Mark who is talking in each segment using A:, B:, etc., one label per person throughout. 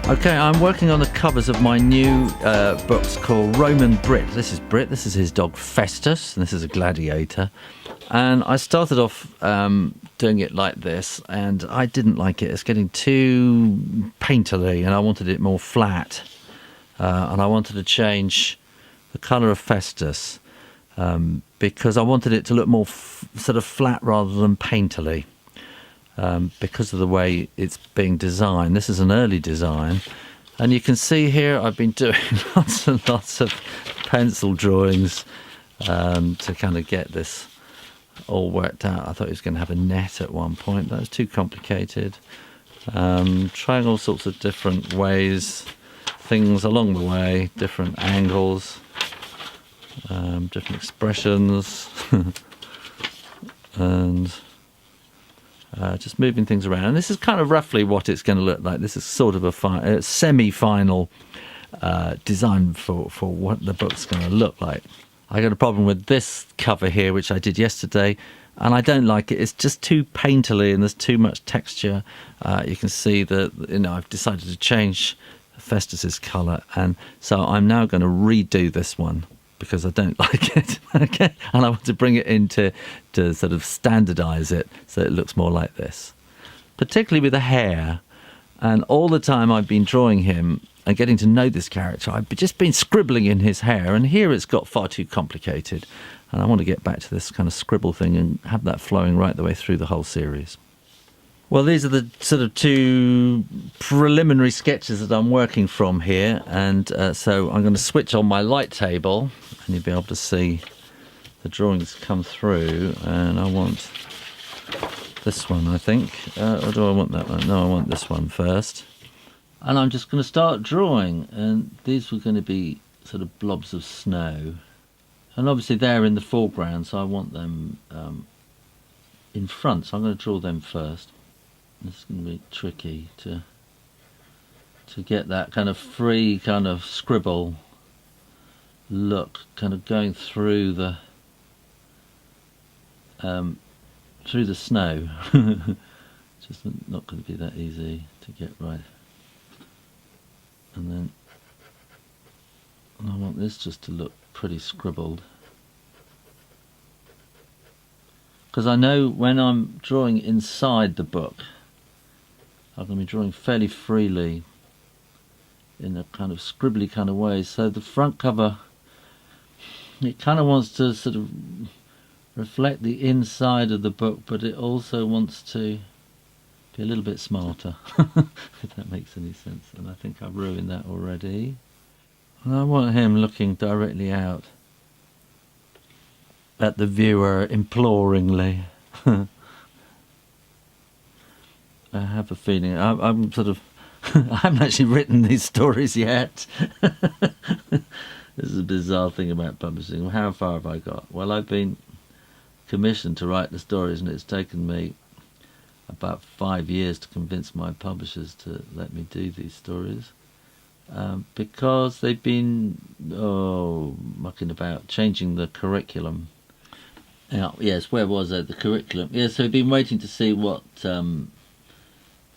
A: Okay, I'm working on the covers of my new books called Roman Brit. This is Brit, this is his dog Festus, and this is a gladiator. And I started off doing it like this, and I didn't like it. It's getting too painterly, and I wanted it more flat. And I wanted to change the colour of Festus because I wanted it to look more sort of flat rather than painterly. Because of the way it's being designed. This is an early design, and you can see here I've been doing lots and lots of pencil drawings to kind of get this all worked out. I thought he was going to have a net at one point. That was too complicated. Trying all sorts of different ways, things along the way, different angles, different expressions, and just moving things around. And this is kind of roughly what it's going to look like. This is sort of a semi-final design for what the book's going to look like. I got a problem with this cover here, which I did yesterday, and I don't like it. It's just too painterly and there's too much texture. You can see that I've decided to change Festus's colour, and so I'm now going to redo this one because I don't like it. Okay, and I want to bring it in to sort of standardise it so it looks more like this, particularly with the hair. And all the time I've been drawing him and getting to know this character, I've just been scribbling in his hair, and here it's got far too complicated, and I want to get back to this kind of scribble thing and have that flowing right the way through the whole series. Well, these are the sort of two preliminary sketches that I'm working from here, and so I'm going to switch on my light table and you'll be able to see the drawings come through. And I want this one, I think. Or do I want that one? No, I want this one first. And I'm just going to start drawing, and these were going to be sort of blobs of snow. And obviously they're in the foreground, so I want them in front, so I'm going to draw them first. It's going to be tricky to get that kind of free kind of scribble look kind of going through the snow. It's just not going to be that easy to get right. And then I want this just to look pretty scribbled, because I know when I'm drawing inside the book I'm going to be drawing fairly freely in a kind of scribbly kind of way. So the front cover, it kind of wants to sort of reflect the inside of the book, but it also wants to be a little bit smarter, if that makes any sense. And I think I've ruined that already. And I want him looking directly out at the viewer imploringly. I have a feeling I'm sort of I haven't actually written these stories yet. This is a bizarre thing about publishing. How far have I got? Well, I've been commissioned to write the stories, and it's taken me about 5 years to convince my publishers to let me do these stories, because they've been mucking about changing the curriculum. Now, yes, where was I? The curriculum. Yes, so we've been waiting to see what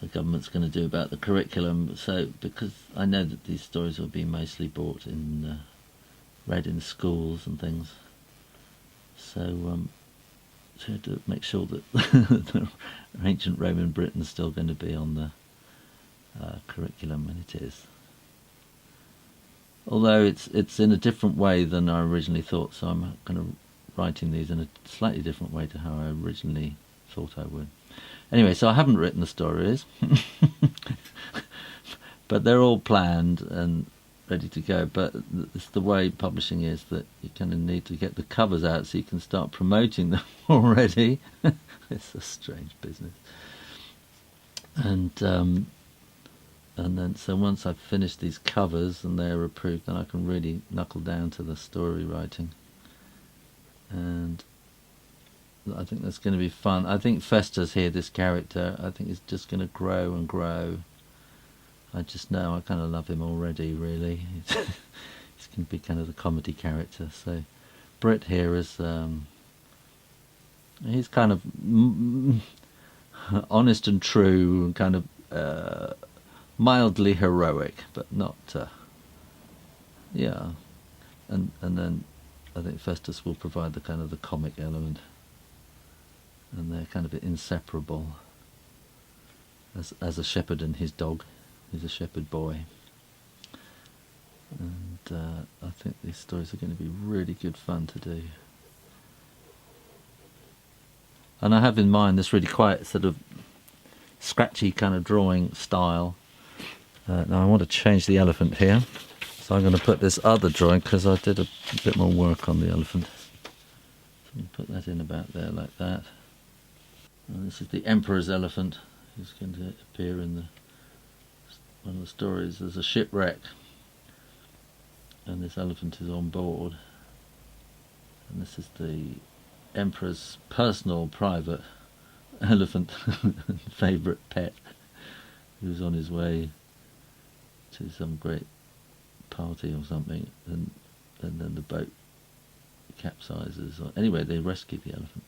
A: the government's going to do about the curriculum. So, because I know that these stories will be mostly bought in, read in schools and things. So, to make sure that the ancient Roman Britain's still going to be on the curriculum, and it is. Although it's in a different way than I originally thought, so I'm kind of writing these in a slightly different way to how I originally thought I would. Anyway, so I haven't written the stories, but they're all planned and ready to go. But it's the way publishing is, that you kind of need to get the covers out so you can start promoting them already. It's a strange business. And then, so once I've finished these covers and they're approved, then I can really knuckle down to the story writing. And I think that's going to be fun. I think Festus here, this character, I think is just going to grow and grow. I just know I kind of love him already, really. He's going to be kind of the comedy character. So Brit here is, he's kind of honest and true, and kind of mildly heroic, but not, yeah. And then I think Festus will provide the kind of the comic element, and they're kind of inseparable as a shepherd and his dog. He's a shepherd boy. And I think these stories are going to be really good fun to do. And I have in mind this really quite sort of scratchy kind of drawing style. Now I want to change the elephant here, so I'm going to put this other drawing, because I did a bit more work on the elephant. So I'm going to put that in about there like that. And this is the Emperor's elephant, who's going to appear in one of the stories. There's a shipwreck, and this elephant is on board. And this is the Emperor's personal, private elephant, favourite pet, who's on his way to some great party or something, and then the boat capsizes. Anyway, they rescue the elephant.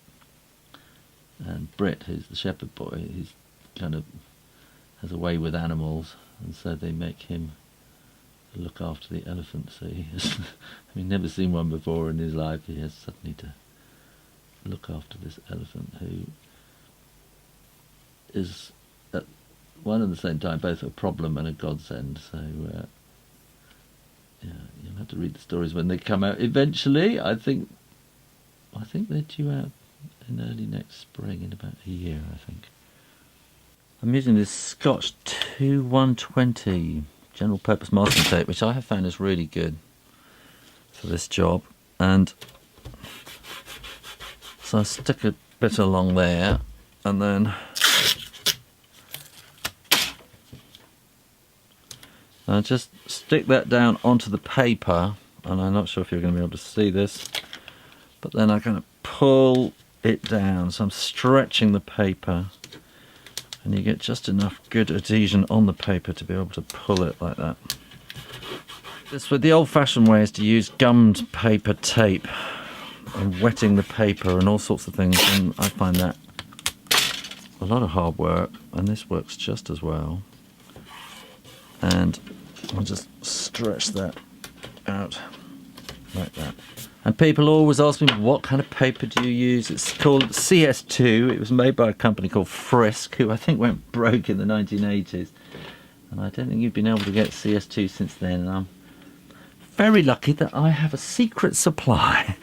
A: And Brit, who's the shepherd boy, he's kind of has a way with animals, and so they make him look after the elephant. So he has, he's never seen one before in his life. He has suddenly to look after this elephant, who is at one and the same time both a problem and a godsend. So yeah, you'll have to read the stories when they come out eventually. I think they're due out in early next spring, in about a year, I think. I'm using this Scotch 2120 general purpose masking tape, which I have found is really good for this job. And so I stick a bit along there, and then I just stick that down onto the paper, and I'm not sure if you're going to be able to see this, but then I kind of pull it down, so I'm stretching the paper, and you get just enough good adhesion on the paper to be able to pull it like that. The old-fashioned way is to use gummed paper tape and wetting the paper and all sorts of things, and I find that a lot of hard work, and this works just as well. And I'll just stretch that out like that. And people always ask me, what kind of paper do you use? It's called CS2. It was made by a company called Frisk, who I think went broke in the 1980s. And I don't think you've been able to get CS2 since then. And I'm very lucky that I have a secret supply.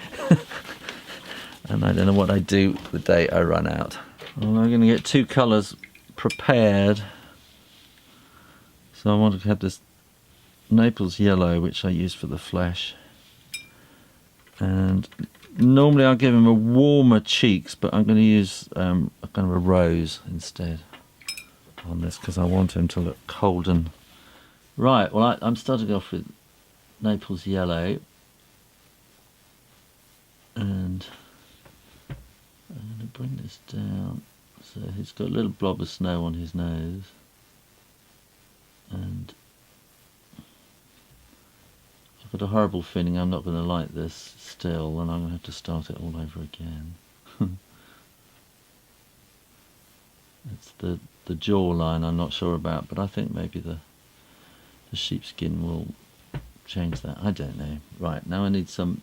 A: And I don't know what I do the day I run out. Well, I'm going to get two colours prepared. So I want to have this Naples yellow, which I use for the flesh. And normally I'll give him a warmer cheeks, but I'm going to use a kind of a rose instead on this, because I want him to look cold and... Right, well I'm starting off with Naples yellow, and I'm going to bring this down so he's got a little blob of snow on his nose, and I've got a horrible feeling I'm not going to like this still, and I'm going to have to start it all over again. It's the jawline I'm not sure about, but I think maybe the sheepskin will change that. I don't know. Right, now I need some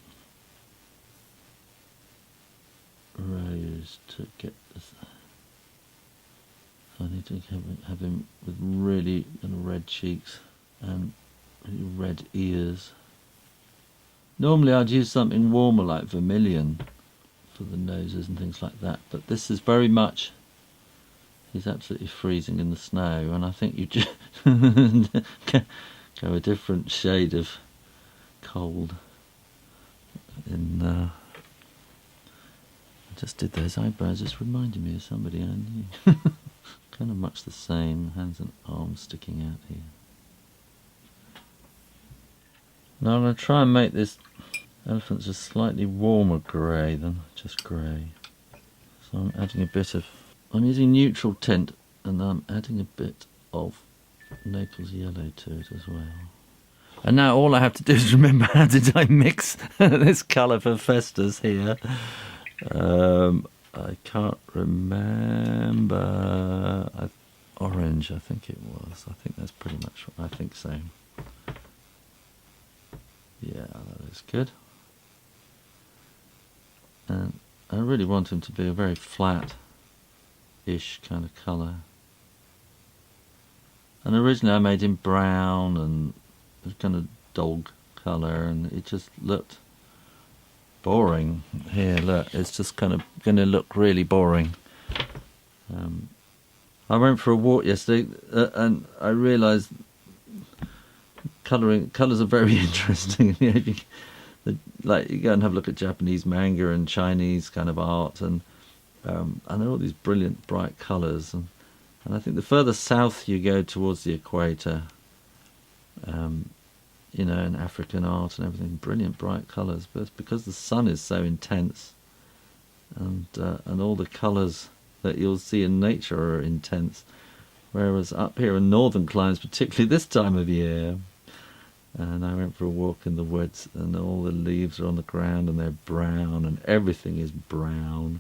A: rose to get this. So I need to have him with really red cheeks and really red ears. Normally I'd use something warmer like vermilion for the noses and things like that, but this is very much, he's absolutely freezing in the snow, and I think you just go a different shade of cold. I just did those eyebrows, just reminded me of somebody I knew. Kind of much the same, hands and arms sticking out here. Now I'm going to try and make this elephant just slightly warmer grey than just grey. So I'm adding a bit of... I'm using neutral tint, and I'm adding a bit of Naples yellow to it as well. And now all I have to do is remember, how did I mix this colour for Festus here? I can't remember. I orange, I think it was. I think that's pretty much what I think so. Yeah, that is good. And I really want him to be a very flat-ish kind of colour. And originally I made him brown and kind of dog colour, and it just looked boring. Here, look, it's just kind of going to look really boring. I went for a walk yesterday and I realised colours are very interesting. Like you go and have a look at Japanese manga and Chinese kind of art, and there are all these brilliant bright colours, and I think the further south you go towards the equator, in African art and everything, brilliant bright colours, but it's because the sun is so intense, and all the colours that you'll see in nature are intense, whereas up here in northern climes, particularly this time of year, and I went for a walk in the woods, and all the leaves are on the ground and they're brown, and everything is brown,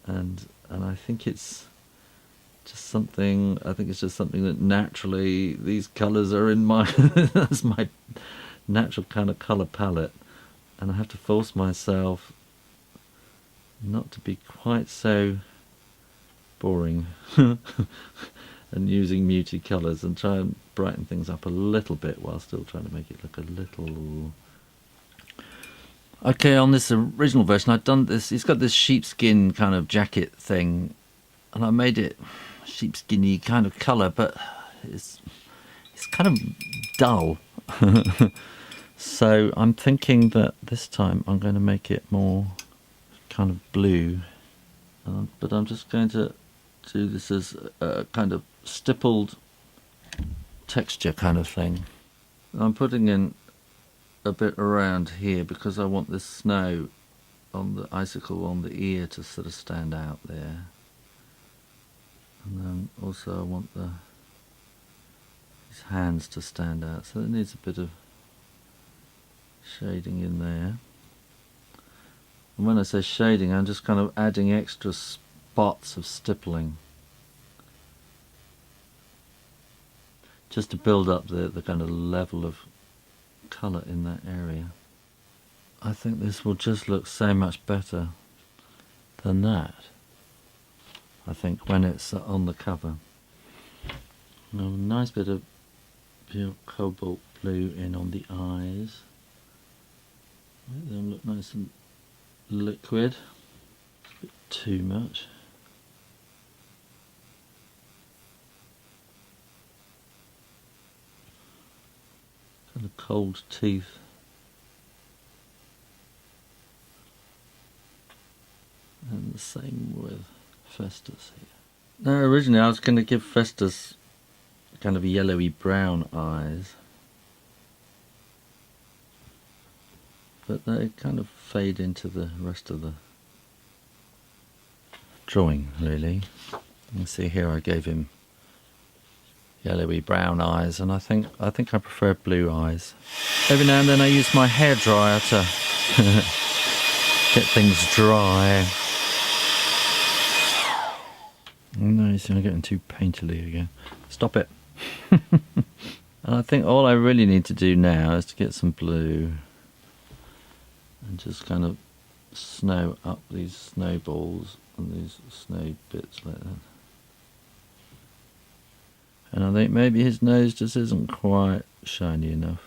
A: and I think it's just something. I think it's just something that naturally these colours are in my that's my natural kind of colour palette, and I have to force myself not to be quite so boring and using muted colours, and try and brighten things up a little bit while still trying to make it look a little... Okay, on this original version I'd done this, it's got this sheepskin kind of jacket thing, and I made it sheepskinny kind of colour, but it's kind of dull. So I'm thinking that this time I'm going to make it more kind of blue, but I'm just going to do this as a kind of stippled texture kind of thing. I'm putting in a bit around here because I want this snow on the icicle on the ear to sort of stand out there, and then also I want his hands to stand out, so it needs a bit of shading in there. And when I say shading, I'm just kind of adding extra spots of stippling, just to build up the kind of level of colour in that area. I think this will just look so much better than that, I think, when it's on the cover. Now, a nice bit of pure cobalt blue in on the eyes. Make them look nice and liquid. A bit too much. Kind of cold teeth. And the same with Festus here. Now, originally I was going to give Festus kind of yellowy brown eyes, but they kind of fade into the rest of the drawing, really. You can see here I gave him yellowy brown eyes, and I think I prefer blue eyes. Every now and then I use my hairdryer to get things dry. No, you see, I'm getting too painterly again. Stop it. And I think all I really need to do now is to get some blue and just kind of snow up these snowballs and these snow bits like that. And I think maybe his nose just isn't quite shiny enough.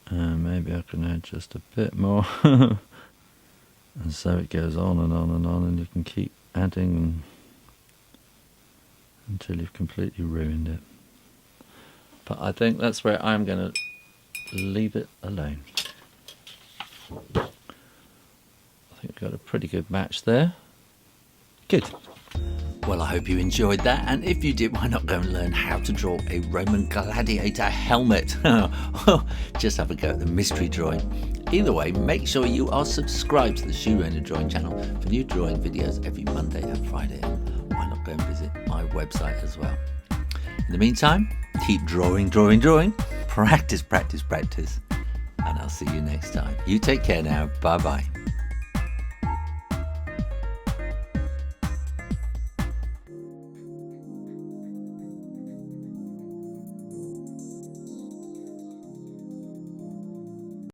A: And maybe I can add just a bit more. And so it goes on and on and on, and you can keep adding until you've completely ruined it. But I think that's where I'm going to leave it alone. I think we've got a pretty good match there. Good. Well, I hope you enjoyed that, and if you did, why not go and learn how to draw a Roman gladiator helmet? Just have a go at the mystery drawing. Either way, make sure you are subscribed to the Shoo Rayner drawing channel for new drawing videos every Monday and Friday. And why not go and visit my website as well? In the meantime, keep drawing, drawing, drawing. Practice, practice, practice. And I'll see you next time. You take care now. Bye-bye.